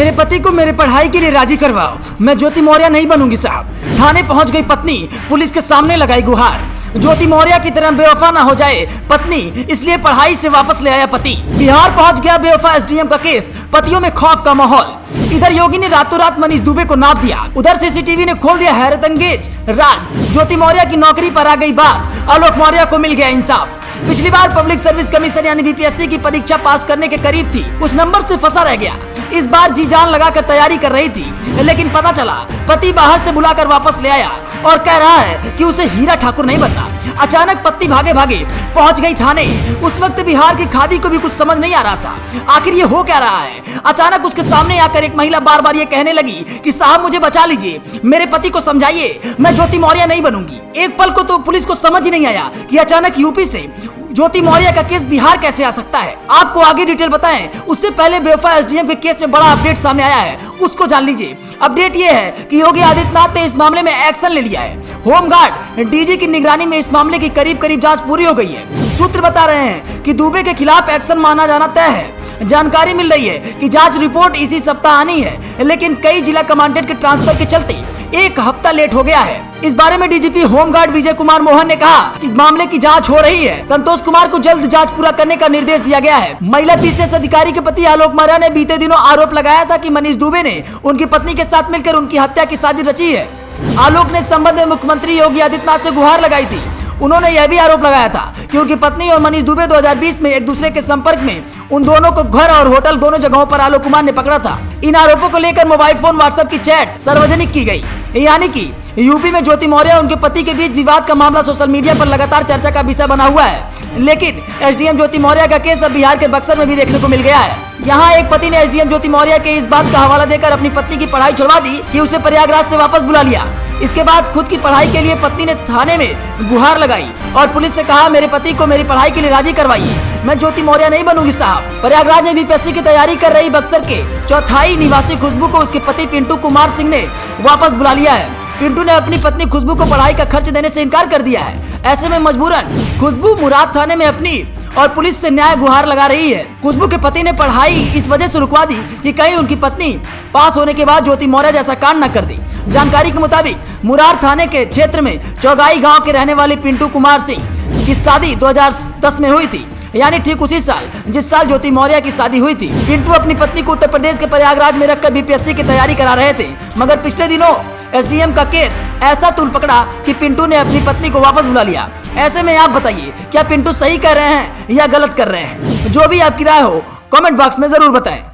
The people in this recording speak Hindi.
मेरे पति को मेरे पढ़ाई के लिए राजी करवाओ, मैं ज्योति मौर्य नहीं बनूंगी साहब। थाने पहुंच गई पत्नी, पुलिस के सामने लगाई गुहार। ज्योति मौर्य की तरह बेवफा ना हो जाए पत्नी, इसलिए पढ़ाई से वापस ले आया पति। बिहार पहुंच गया बेवफा एसडीएम का केस, पतियों में खौफ का माहौल। इधर योगी ने रातों रात मनीष दुबे को नाप दिया, उधर सीसीटीवी ने खोल दिया हैरतअंगेज राज। ज्योति मौर्य की नौकरी पर आ गई बात, आलोक मौर्य को मिल गया इंसाफ। पिछली बार पब्लिक सर्विस कमीशन यानी बीपीएससी की परीक्षा पास करने के करीब थी, कुछ नंबर से फंसा रह गया। इस बार जी जान लगाकर तैयारी कर रही थी, लेकिन पता चला पति बाहर से बुलाकर वापस ले आया और कह रहा है कि उसे हीरा ठाकुर नहीं बनना। अचानक पति भागे भागे पहुंच गई थाने। उस वक्त बिहार की खादी को भी कुछ समझ नहीं आ रहा था, आखिर ये हो क्या रहा है। अचानक उसके सामने आकर एक महिला बार बार ये कहने लगी कि साहब मुझे बचा लीजिए, मेरे पति को समझाइए, मैं ज्योति मौर्य नहीं बनूंगी। एक पल को तो पुलिस को समझ ही नहीं आया कि अचानक यूपी से ज्योति मौर्य का केस बिहार कैसे आ सकता है। आपको आगे डिटेल बताएं, उससे पहले बेवफा एसडीएम के केस में बड़ा अपडेट सामने आया है, उसको जान लीजिए। अपडेट ये है कि योगी आदित्यनाथ ने इस मामले में एक्शन ले लिया है। होमगार्ड डीजी की निगरानी में इस मामले की करीब जांच पूरी हो गई है। सूत्र बता रहे हैं कि दुबे के खिलाफ एक्शन माना जाना तय है। जानकारी मिल रही है कि जांच रिपोर्ट इसी सप्ताह आनी है, लेकिन कई जिला कमांडेंट के ट्रांसफर के चलते एक हफ्ता लेट हो गया है। इस बारे में डीजीपी होमगार्ड विजय कुमार मोहन ने कहा कि मामले की जांच हो रही है। संतोष कुमार को जल्द जांच पूरा करने का निर्देश दिया गया है। महिला पीसीएस अधिकारी के पति आलोक मौर्य ने बीते दिनों आरोप लगाया था कि मनीष दुबे ने उनकी पत्नी के साथ मिलकर उनकी हत्या की साजिश रची है। आलोक ने इस संबंध में मुख्यमंत्री योगी आदित्यनाथ से गुहार लगाई थी। उन्होंने यह भी आरोप लगाया था कि उनकी पत्नी और मनीष दुबे 2020 में एक दूसरे के संपर्क में उन दोनों को घर और होटल दोनों जगहों पर आलोक कुमार ने पकड़ा था। इन आरोपों को लेकर मोबाइल फोन व्हाट्सएप की चैट सार्वजनिक की गई, यानी कि यूपी में ज्योति मौर्य और उनके पति के बीच विवाद का मामला सोशल मीडिया पर लगातार चर्चा का विषय बना हुआ है। लेकिन एसडीएम ज्योति मौर्य का केस अब बिहार के बक्सर में भी देखने को मिल गया है। यहाँ एक पति ने एसडीएम ज्योति मौर्य के इस बात का हवाला देकर अपनी पत्नी की पढ़ाई छुड़वा दी कि उसे प्रयागराज से वापस बुला लिया। इसके बाद खुद की पढ़ाई के लिए पत्नी ने थाने में गुहार लगाई और पुलिस से कहा मेरे पति को मेरी पढ़ाई के लिए राजी करवाइए, मैं ज्योति मौर्य नहीं बनूंगी साहब। प्रयागराज में बीपीएससी की तैयारी कर रही बक्सर के चौथाई निवासी खुशबू को उसके पति पिंटू कुमार सिंह ने वापस बुला लिया है। पिंटू ने अपनी पत्नी खुशबू को पढ़ाई का खर्च देने से इनकार कर दिया है। ऐसे में मजबूरन खुशबू मुराद थाने में अपनी और पुलिस से न्याय गुहार लगा रही है। खुशबू के पति ने पढ़ाई इस वजह से रुकवा दी कि कहीं उनकी पत्नी पास होने के बाद ज्योति मौर्य जैसा कांड न कर दी। जानकारी के मुताबिक मुरार थाने के क्षेत्र में चौगाई गांव के रहने वाले पिंटू कुमार सिंह की शादी 2010 में हुई थी, यानी ठीक उसी साल जिस साल ज्योति मौर्य की शादी हुई थी। पिंटू अपनी पत्नी को उत्तर प्रदेश के प्रयागराज में रखकर बीपीएससी की तैयारी करा रहे थे, मगर पिछले दिनों एसडीएम का केस ऐसा तूल पकड़ा कि पिंटू ने अपनी पत्नी को वापस बुला लिया। ऐसे में आप बताइए, क्या पिंटू सही कर रहे हैं या गलत कर रहे हैं? जो भी आपकी राय हो कमेंट बॉक्स में जरूर बताएं।